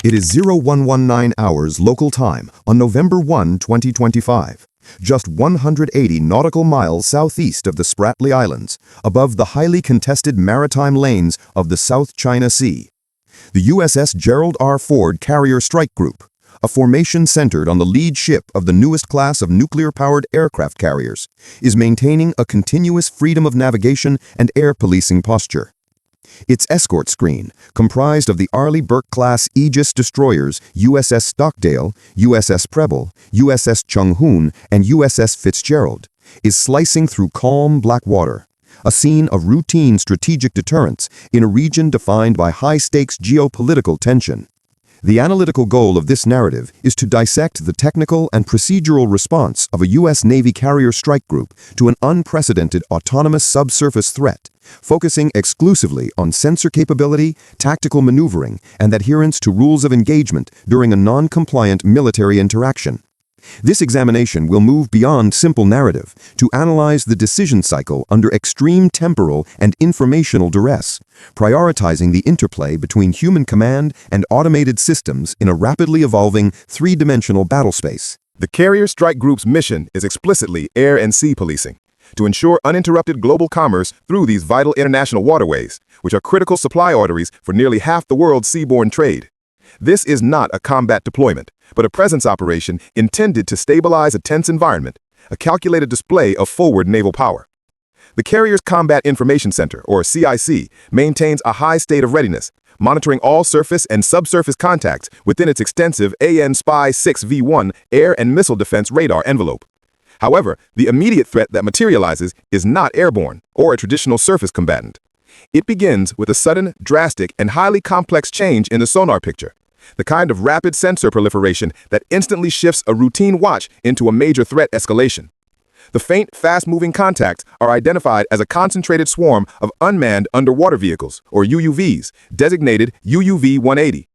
It is 0119 hours local time on November 1, 2025, just 180 nautical miles southeast of the Spratly Islands, above the highly contested maritime lanes of the South China Sea. The USS Gerald R. Ford Carrier Strike Group, a formation centered on the lead ship of the newest class of nuclear-powered aircraft carriers, is maintaining a continuous freedom of navigation and air policing posture. Its escort screen, comprised of the Arleigh Burke-class Aegis destroyers USS Stockdale, USS Preble, USS Chung Hoon, and USS Fitzgerald, is slicing through calm black water, a scene of routine strategic deterrence in a region defined by high-stakes geopolitical tension. The analytical goal of this narrative is to dissect the technical and procedural response of a U.S. Navy carrier strike group to an unprecedented autonomous subsurface threat, focusing exclusively on sensor capability, tactical maneuvering, and adherence to rules of engagement during a non-compliant military interaction. This examination will move beyond simple narrative to analyze the decision cycle under extreme temporal and informational duress, prioritizing the interplay between human command and automated systems in a rapidly evolving three-dimensional battlespace. The Carrier Strike Group's mission is explicitly air and sea policing, to ensure uninterrupted global commerce through these vital international waterways, which are critical supply arteries for nearly half the world's seaborne trade. This is not a combat deployment, but a presence operation intended to stabilize a tense environment, a calculated display of forward naval power. The Carrier's Combat Information Center, or CIC, maintains a high state of readiness, monitoring all surface and subsurface contacts within its extensive AN-SPY-6V1 air and missile defense radar envelope. However, the immediate threat that materializes is not airborne or a traditional surface combatant. It begins with a sudden, drastic, and highly complex change in the sonar picture, the kind of rapid sensor proliferation that instantly shifts a routine watch into a major threat escalation. The faint, fast-moving contacts are identified as a concentrated swarm of unmanned underwater vehicles, or UUVs, designated UUV-180.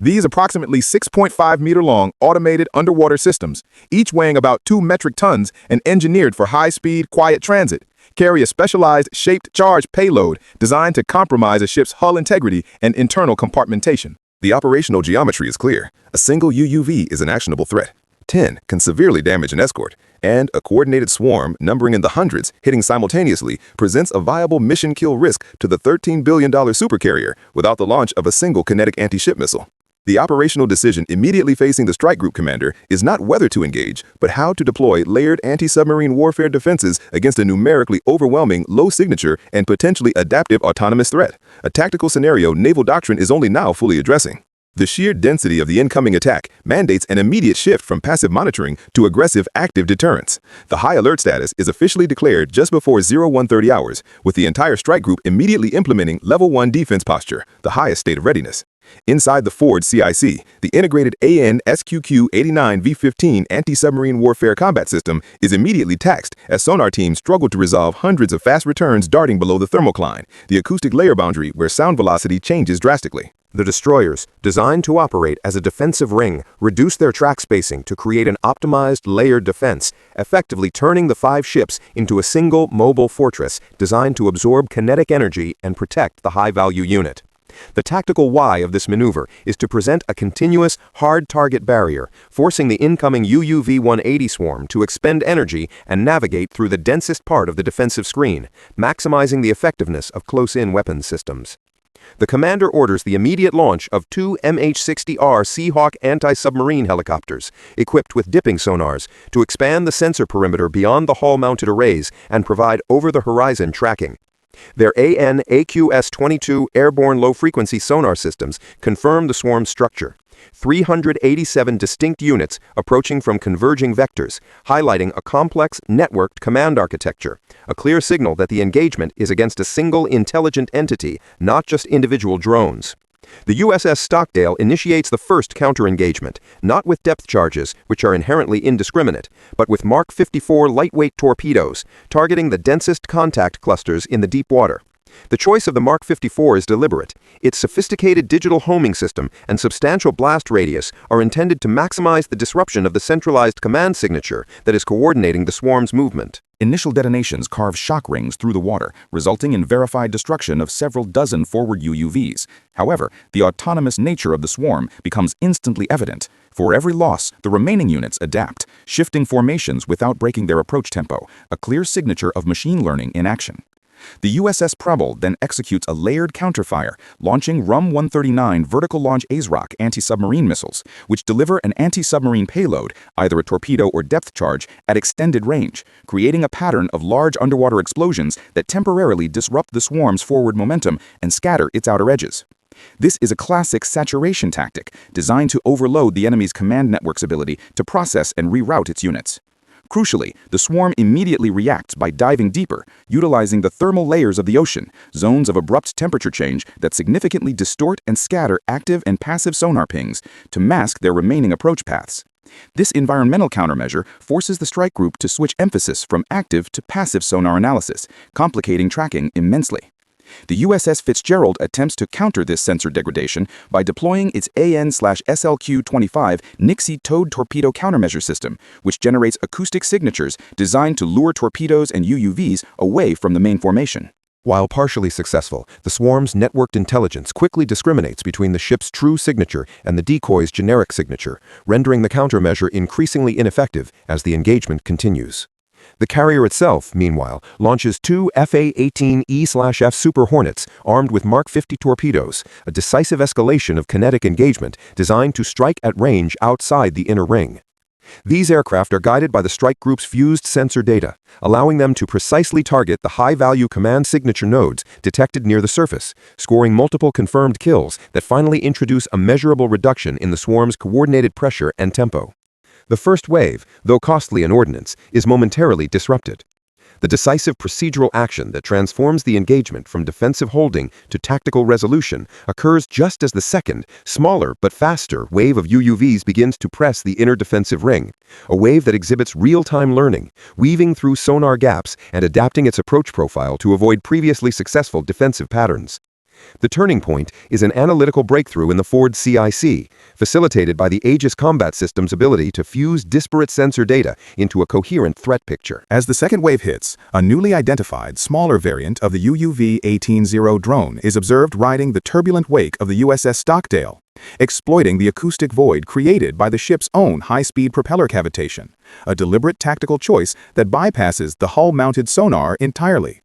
These approximately 6.5-meter-long automated underwater systems, each weighing about 2 metric tons and engineered for high-speed, quiet transit, carry a specialized shaped charge payload designed to compromise a ship's hull integrity and internal compartmentation. The operational geometry is clear. A single UUV is an actionable threat. 10 can severely damage an escort, and a coordinated swarm numbering in the hundreds hitting simultaneously presents a viable mission kill risk to the $13 billion supercarrier without the launch of a single kinetic anti-ship missile. The operational decision immediately facing the strike group commander is not whether to engage, but how to deploy layered anti-submarine warfare defenses against a numerically overwhelming, low-signature, and potentially adaptive autonomous threat, a tactical scenario naval doctrine is only now fully addressing. The sheer density of the incoming attack mandates an immediate shift from passive monitoring to aggressive active deterrence. The high alert status is officially declared just before 0130 hours, with the entire strike group immediately implementing Level 1 defense posture, the highest state of readiness. Inside the Ford CIC, the integrated AN-SQQ-89V15 anti-submarine warfare combat system is immediately taxed as sonar teams struggle to resolve hundreds of fast returns darting below the thermocline, the acoustic layer boundary where sound velocity changes drastically. The destroyers, designed to operate as a defensive ring, reduce their track spacing to create an optimized layered defense, effectively turning the 5 ships into a single mobile fortress designed to absorb kinetic energy and protect the high-value unit. The tactical why of this maneuver is to present a continuous, hard target barrier, forcing the incoming UUV-180 swarm to expend energy and navigate through the densest part of the defensive screen, maximizing the effectiveness of close-in weapons systems. The commander orders the immediate launch of 2 MH-60R Seahawk anti-submarine helicopters, equipped with dipping sonars, to expand the sensor perimeter beyond the hull-mounted arrays and provide over-the-horizon tracking. Their AN/AQS-22 airborne low-frequency sonar systems confirm the swarm's structure. 387 distinct units approaching from converging vectors, highlighting a complex, networked command architecture, a clear signal that the engagement is against a single intelligent entity, not just individual drones. The USS Stockdale initiates the first counter-engagement, not with depth charges, which are inherently indiscriminate, but with Mark 54 lightweight torpedoes, targeting the densest contact clusters in the deep water. The choice of the Mark 54 is deliberate. Its sophisticated digital homing system and substantial blast radius are intended to maximize the disruption of the centralized command signature that is coordinating the swarm's movement. Initial detonations carve shock rings through the water, resulting in verified destruction of several dozen forward UUVs. However, the autonomous nature of the swarm becomes instantly evident. For every loss, the remaining units adapt, shifting formations without breaking their approach tempo, a clear signature of machine learning in action. The USS Preble then executes a layered counterfire, launching RUM-139 vertical launch ASROC anti-submarine missiles, which deliver an anti-submarine payload, either a torpedo or depth charge, at extended range, creating a pattern of large underwater explosions that temporarily disrupt the swarm's forward momentum and scatter its outer edges. This is a classic saturation tactic, designed to overload the enemy's command network's ability to process and reroute its units. Crucially, the swarm immediately reacts by diving deeper, utilizing the thermal layers of the ocean, zones of abrupt temperature change that significantly distort and scatter active and passive sonar pings to mask their remaining approach paths. This environmental countermeasure forces the strike group to switch emphasis from active to passive sonar analysis, complicating tracking immensely. The USS Fitzgerald attempts to counter this sensor degradation by deploying its AN/SLQ-25 Nixie towed torpedo countermeasure system, which generates acoustic signatures designed to lure torpedoes and UUVs away from the main formation. While partially successful, the swarm's networked intelligence quickly discriminates between the ship's true signature and the decoy's generic signature, rendering the countermeasure increasingly ineffective as the engagement continues. The carrier itself, meanwhile, launches two FA-18E/F Super Hornets armed with Mark 50 torpedoes, a decisive escalation of kinetic engagement designed to strike at range outside the inner ring. These aircraft are guided by the strike group's fused sensor data, allowing them to precisely target the high-value command signature nodes detected near the surface, scoring multiple confirmed kills that finally introduce a measurable reduction in the swarm's coordinated pressure and tempo. The first wave, though costly in ordnance, is momentarily disrupted. The decisive procedural action that transforms the engagement from defensive holding to tactical resolution occurs just as the second, smaller but faster wave of UUVs begins to press the inner defensive ring, a wave that exhibits real-time learning, weaving through sonar gaps and adapting its approach profile to avoid previously successful defensive patterns. The turning point is an analytical breakthrough in the Ford CIC, facilitated by the Aegis combat system's ability to fuse disparate sensor data into a coherent threat picture. As the second wave hits, a newly identified, smaller variant of the UUV-18-0 drone is observed riding the turbulent wake of the USS Stockdale, exploiting the acoustic void created by the ship's own high-speed propeller cavitation, a deliberate tactical choice that bypasses the hull-mounted sonar entirely.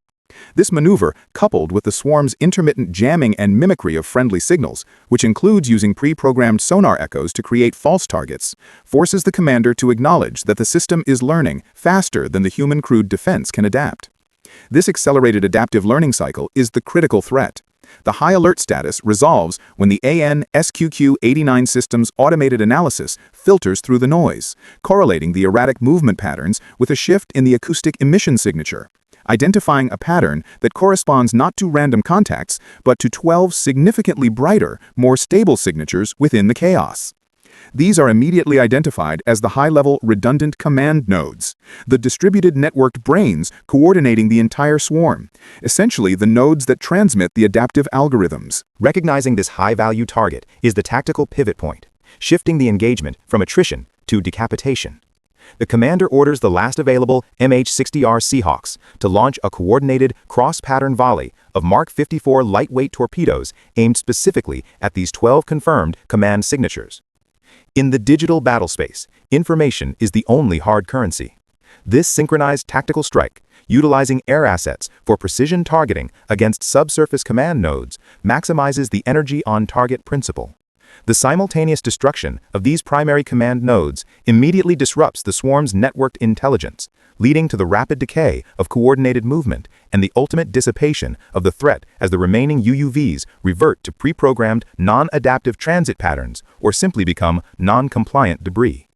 This maneuver, coupled with the swarm's intermittent jamming and mimicry of friendly signals, which includes using pre-programmed sonar echoes to create false targets, forces the commander to acknowledge that the system is learning faster than the human-crewed defense can adapt. This accelerated adaptive learning cycle is the critical threat. The high alert status resolves when the AN/SQQ-89 system's automated analysis filters through the noise, correlating the erratic movement patterns with a shift in the acoustic emission signature, identifying a pattern that corresponds not to random contacts, but to 12 significantly brighter, more stable signatures within the chaos. These are immediately identified as the high-level redundant command nodes, the distributed networked brains coordinating the entire swarm, essentially the nodes that transmit the adaptive algorithms. Recognizing this high-value target is the tactical pivot point, shifting the engagement from attrition to decapitation. The commander orders the last available MH-60R Seahawks to launch a coordinated cross-pattern volley of Mark 54 lightweight torpedoes aimed specifically at these 12 confirmed command signatures. In the digital battlespace, information is the only hard currency. This synchronized tactical strike, utilizing air assets for precision targeting against subsurface command nodes, maximizes the energy on target principle. The simultaneous destruction of these primary command nodes immediately disrupts the swarm's networked intelligence, leading to the rapid decay of coordinated movement and the ultimate dissipation of the threat as the remaining UUVs revert to pre-programmed non-adaptive transit patterns or simply become non-compliant debris.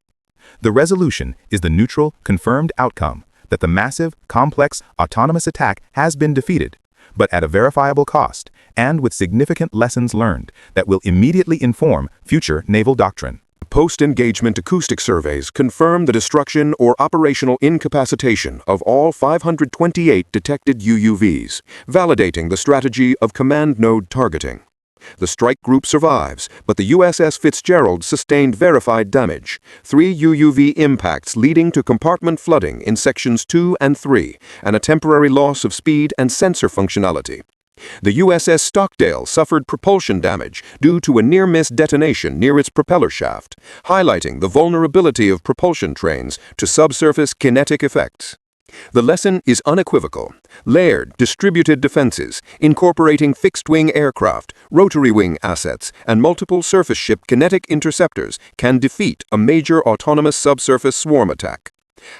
The resolution is the neutral, confirmed outcome that the massive, complex, autonomous attack has been defeated, but at a verifiable cost and with significant lessons learned that will immediately inform future naval doctrine. Post-engagement acoustic surveys confirm the destruction or operational incapacitation of all 528 detected UUVs, validating the strategy of command node targeting. The strike group survives, but the USS Fitzgerald sustained verified damage. 3 UUV impacts leading to compartment flooding in sections 2 and 3, and a temporary loss of speed and sensor functionality. The USS Stockdale suffered propulsion damage due to a near-miss detonation near its propeller shaft, highlighting the vulnerability of propulsion trains to subsurface kinetic effects. The lesson is unequivocal. Layered, distributed defenses, incorporating fixed-wing aircraft, rotary-wing assets, and multiple surface ship kinetic interceptors can defeat a major autonomous subsurface swarm attack.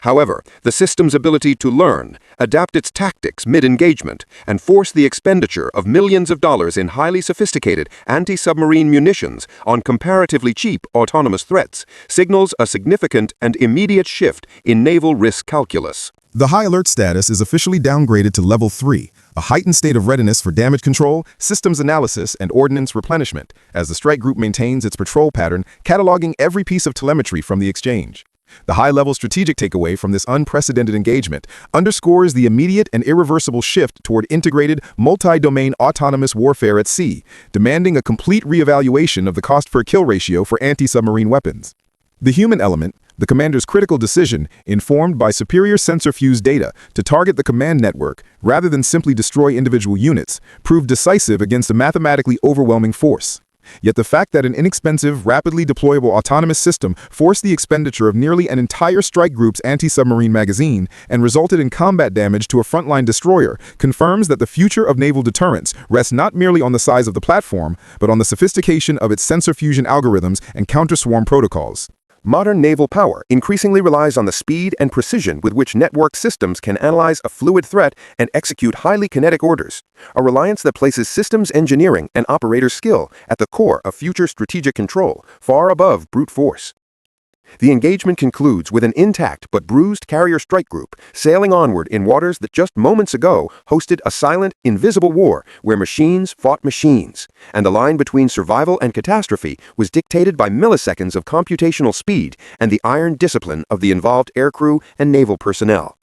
However, the system's ability to learn, adapt its tactics mid-engagement, and force the expenditure of millions of dollars in highly sophisticated anti-submarine munitions on comparatively cheap autonomous threats signals a significant and immediate shift in naval risk calculus. The high alert status is officially downgraded to Level 3, a heightened state of readiness for damage control, systems analysis, and ordnance replenishment, as the strike group maintains its patrol pattern, cataloging every piece of telemetry from the exchange. The high-level strategic takeaway from this unprecedented engagement underscores the immediate and irreversible shift toward integrated, multi-domain autonomous warfare at sea, demanding a complete reevaluation of the cost-per-kill ratio for anti-submarine weapons. The human element, the commander's critical decision, informed by superior sensor-fused data to target the command network rather than simply destroy individual units, proved decisive against a mathematically overwhelming force. Yet the fact that an inexpensive, rapidly deployable autonomous system forced the expenditure of nearly an entire strike group's anti-submarine magazine and resulted in combat damage to a frontline destroyer confirms that the future of naval deterrence rests not merely on the size of the platform, but on the sophistication of its sensor fusion algorithms and counter-swarm protocols. Modern naval power increasingly relies on the speed and precision with which network systems can analyze a fluid threat and execute highly kinetic orders, a reliance that places systems engineering and operator skill at the core of future strategic control, far above brute force. The engagement concludes with an intact but bruised carrier strike group sailing onward in waters that just moments ago hosted a silent, invisible war where machines fought machines, and the line between survival and catastrophe was dictated by milliseconds of computational speed and the iron discipline of the involved aircrew and naval personnel.